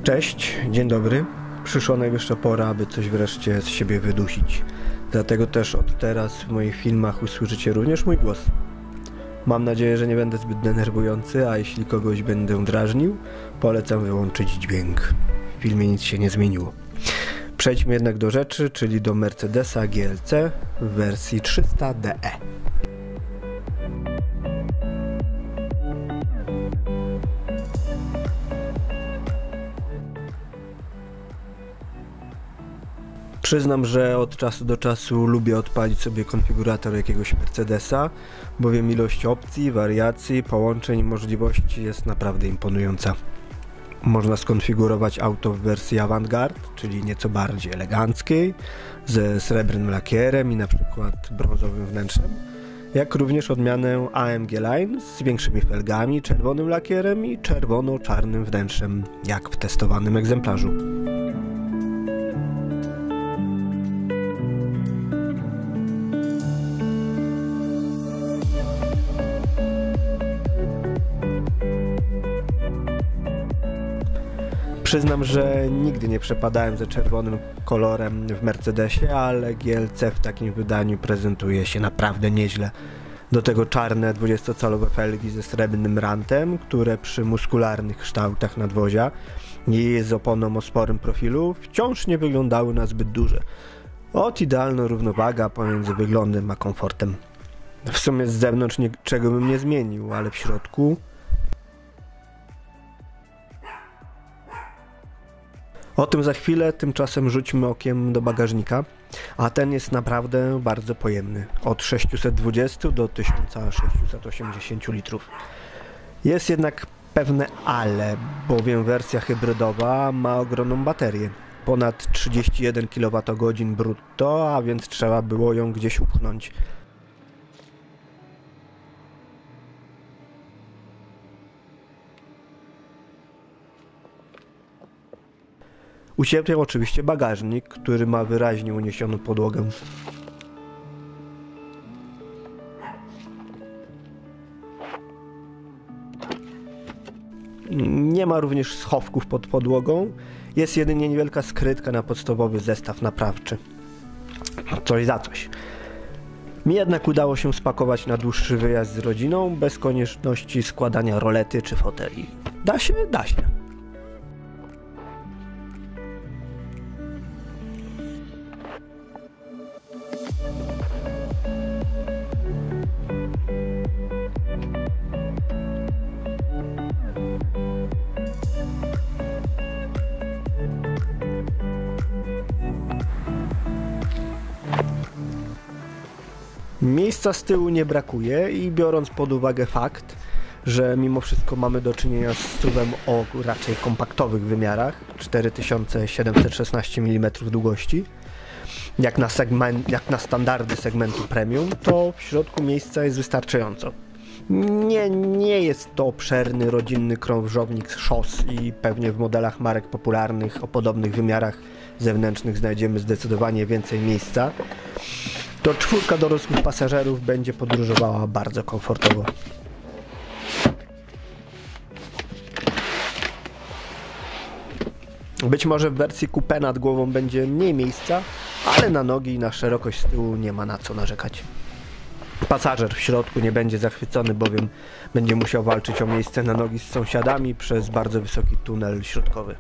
Cześć, dzień dobry. Przyszła najwyższa pora, aby coś wreszcie z siebie wydusić. Dlatego też od teraz w moich filmach usłyszycie również mój głos. Mam nadzieję, że nie będę zbyt denerwujący, a jeśli kogoś będę drażnił, polecam wyłączyć dźwięk. W filmie nic się nie zmieniło. Przejdźmy jednak do rzeczy, czyli do Mercedesa GLC w wersji 300DE. Przyznam, że od czasu do czasu lubię odpalić sobie konfigurator jakiegoś Mercedesa, bowiem ilość opcji, wariacji, połączeń i możliwości jest naprawdę imponująca. Można skonfigurować auto w wersji Avantgarde, czyli nieco bardziej eleganckiej, ze srebrnym lakierem i na przykład brązowym wnętrzem, jak również odmianę AMG Line z większymi felgami, czerwonym lakierem i czerwono-czarnym wnętrzem, jak w testowanym egzemplarzu. Przyznam, że nigdy nie przepadałem za czerwonym kolorem w Mercedesie, ale GLC w takim wydaniu prezentuje się naprawdę nieźle. Do tego czarne 20-calowe felgi ze srebrnym rantem, które przy muskularnych kształtach nadwozia i z oponą o sporym profilu wciąż nie wyglądały na zbyt duże. Ot idealna równowaga pomiędzy wyglądem a komfortem. W sumie z zewnątrz niczego bym nie zmienił, ale w środku... O tym za chwilę, tymczasem rzućmy okiem do bagażnika, a ten jest naprawdę bardzo pojemny, od 620 do 1680 litrów. Jest jednak pewne ale, bowiem wersja hybrydowa ma ogromną baterię, ponad 31 kWh brutto, a więc trzeba było ją gdzieś upchnąć. Ucierpiał oczywiście bagażnik, który ma wyraźnie uniesioną podłogę. Nie ma również schowków pod podłogą, jest jedynie niewielka skrytka na podstawowy zestaw naprawczy. Coś za coś. Mi jednak udało się spakować na dłuższy wyjazd z rodziną, bez konieczności składania rolety czy foteli. Da się? Da się. Miejsca z tyłu nie brakuje i biorąc pod uwagę fakt, że mimo wszystko mamy do czynienia z SUV-em o raczej kompaktowych wymiarach, 4716 mm długości, jak na standardy segmentu premium, to w środku miejsca jest wystarczająco. Nie jest to obszerny, rodzinny krążownik szos i pewnie w modelach marek popularnych o podobnych wymiarach zewnętrznych znajdziemy zdecydowanie więcej miejsca. To czwórka dorosłych pasażerów będzie podróżowała bardzo komfortowo. Być może w wersji coupé nad głową będzie mniej miejsca, ale na nogi i na szerokość z tyłu nie ma na co narzekać. Pasażer w środku nie będzie zachwycony, bowiem będzie musiał walczyć o miejsce na nogi z sąsiadami przez bardzo wysoki tunel środkowy.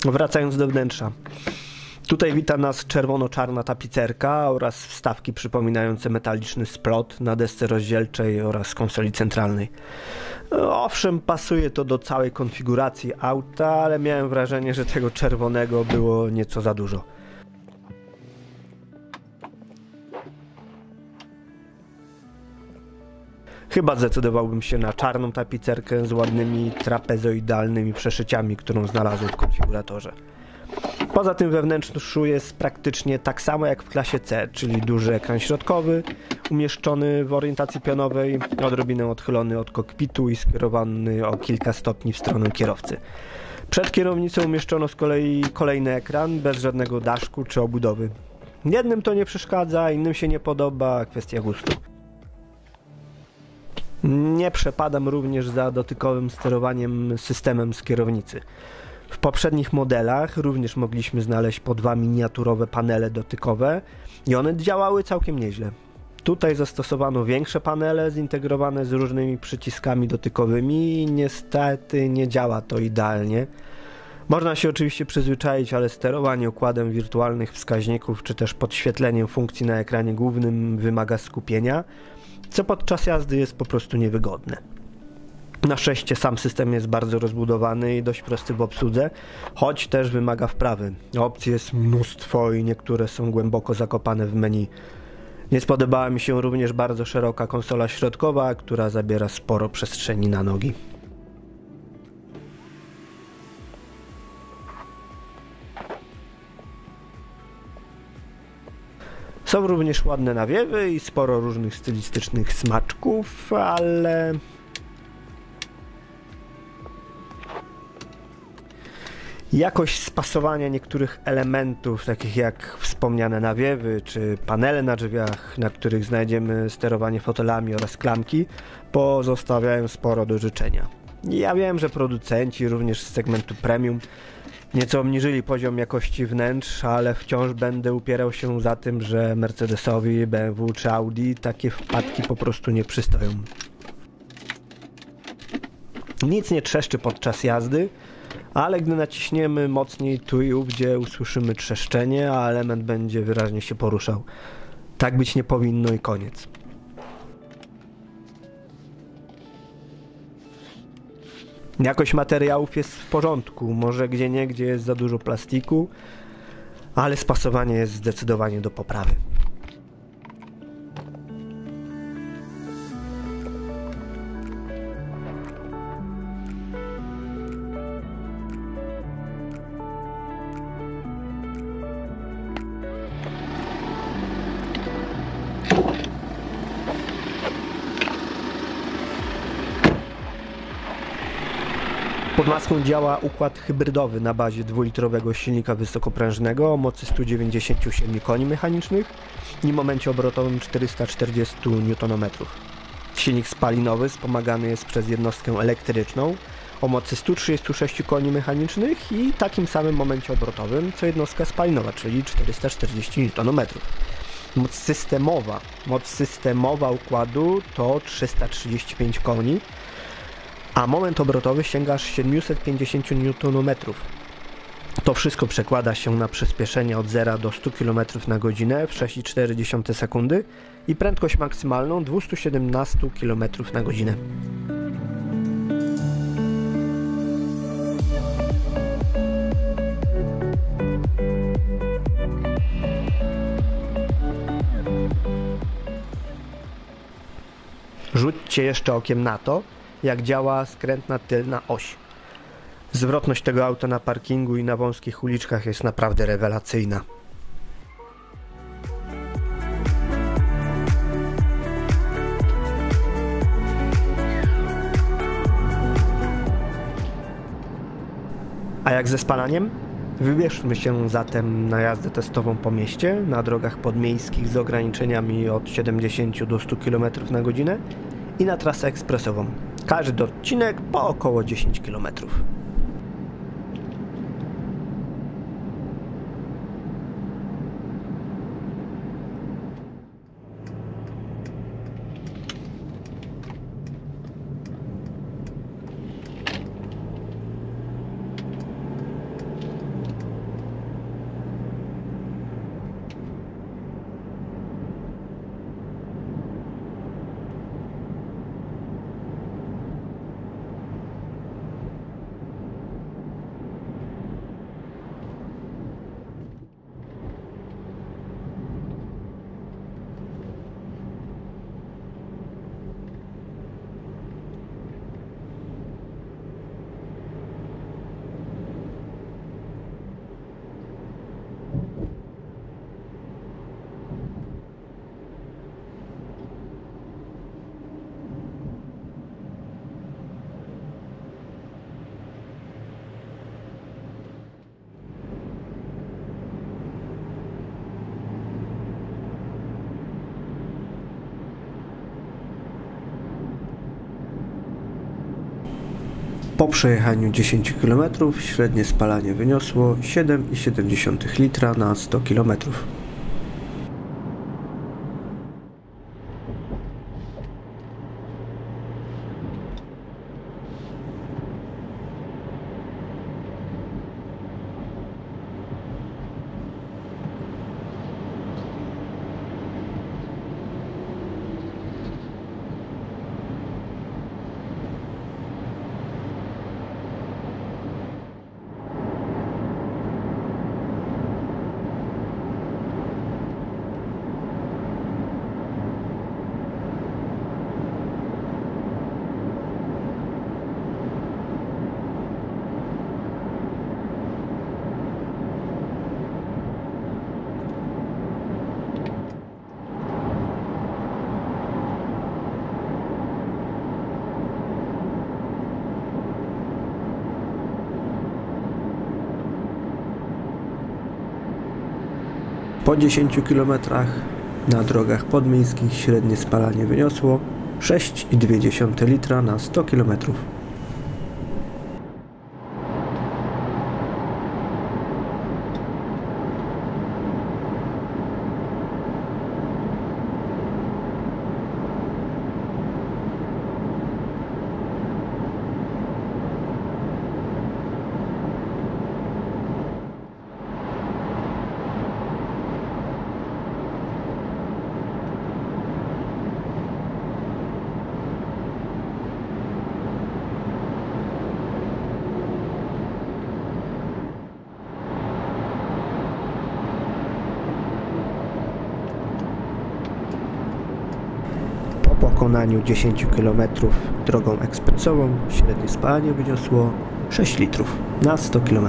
Wracając do wnętrza. Tutaj wita nas czerwono-czarna tapicerka oraz wstawki przypominające metaliczny splot na desce rozdzielczej oraz konsoli centralnej. Owszem, pasuje to do całej konfiguracji auta, ale miałem wrażenie, że tego czerwonego było nieco za dużo. Chyba zdecydowałbym się na czarną tapicerkę z ładnymi trapezoidalnymi przeszyciami, którą znalazłem w konfiguratorze. Poza tym we wnętrzu jest praktycznie tak samo jak w klasie C, czyli duży ekran środkowy, umieszczony w orientacji pionowej, odrobinę odchylony od kokpitu i skierowany o kilka stopni w stronę kierowcy. Przed kierownicą umieszczono z kolei kolejny ekran, bez żadnego daszku czy obudowy. Jednym to nie przeszkadza, innym się nie podoba, kwestia gustu. Nie przepadam również za dotykowym sterowaniem systemem z kierownicy. W poprzednich modelach również mogliśmy znaleźć po 2 miniaturowe panele dotykowe i one działały całkiem nieźle. Tutaj zastosowano większe panele zintegrowane z różnymi przyciskami dotykowymi i niestety nie działa to idealnie. Można się oczywiście przyzwyczaić, ale sterowanie układem wirtualnych wskaźników czy też podświetleniem funkcji na ekranie głównym wymaga skupienia, co podczas jazdy jest po prostu niewygodne. Na szczęście sam system jest bardzo rozbudowany i dość prosty w obsłudze, choć też wymaga wprawy. Opcji jest mnóstwo i niektóre są głęboko zakopane w menu. Nie spodobała mi się również bardzo szeroka konsola środkowa, która zabiera sporo przestrzeni na nogi. Są również ładne nawiewy i sporo różnych stylistycznych smaczków, ale jakość spasowania niektórych elementów, takich jak wspomniane nawiewy czy panele na drzwiach, na których znajdziemy sterowanie fotelami oraz klamki, pozostawiają sporo do życzenia. Ja wiem, że producenci również z segmentu premium nieco obniżyli poziom jakości wnętrz, ale wciąż będę upierał się za tym, że Mercedesowi, BMW czy Audi takie wpadki po prostu nie przystoją. Nic nie trzeszczy podczas jazdy, ale gdy naciśniemy mocniej tu i ówdzie usłyszymy trzeszczenie, a element będzie wyraźnie się poruszał. Tak być nie powinno i koniec. Jakość materiałów jest w porządku, może gdzieniegdzie jest za dużo plastiku, ale spasowanie jest zdecydowanie do poprawy. Pod maską działa układ hybrydowy na bazie 2-litrowego silnika wysokoprężnego o mocy 197 koni mechanicznych i momencie obrotowym 440 Nm. Silnik spalinowy wspomagany jest przez jednostkę elektryczną o mocy 136 koni mechanicznych i takim samym momencie obrotowym co jednostka spalinowa, czyli 440 Nm. Moc systemowa układu to 335 koni, a moment obrotowy sięga aż 750 Nm. To wszystko przekłada się na przyspieszenie od 0 do 100 km na godzinę w 6,4 sekundy i prędkość maksymalną 217 km na godzinę. Rzućcie jeszcze okiem na to, jak działa skrętna tylna oś. Zwrotność tego auta na parkingu i na wąskich uliczkach jest naprawdę rewelacyjna. A jak ze spalaniem? Wybierzmy się zatem na jazdę testową po mieście, na drogach podmiejskich z ograniczeniami od 70 do 100 km na godzinę i na trasę ekspresową. Każdy odcinek po około 10 km. Po przejechaniu 10 km średnie spalanie wyniosło 7,7 litra na 100 km. Po 10 km na drogach podmiejskich średnie spalanie wyniosło 6,2 litra na 100 km. Po pokonaniu 10 km drogą ekspresową średnie spalanie wyniosło 6 litrów na 100 km.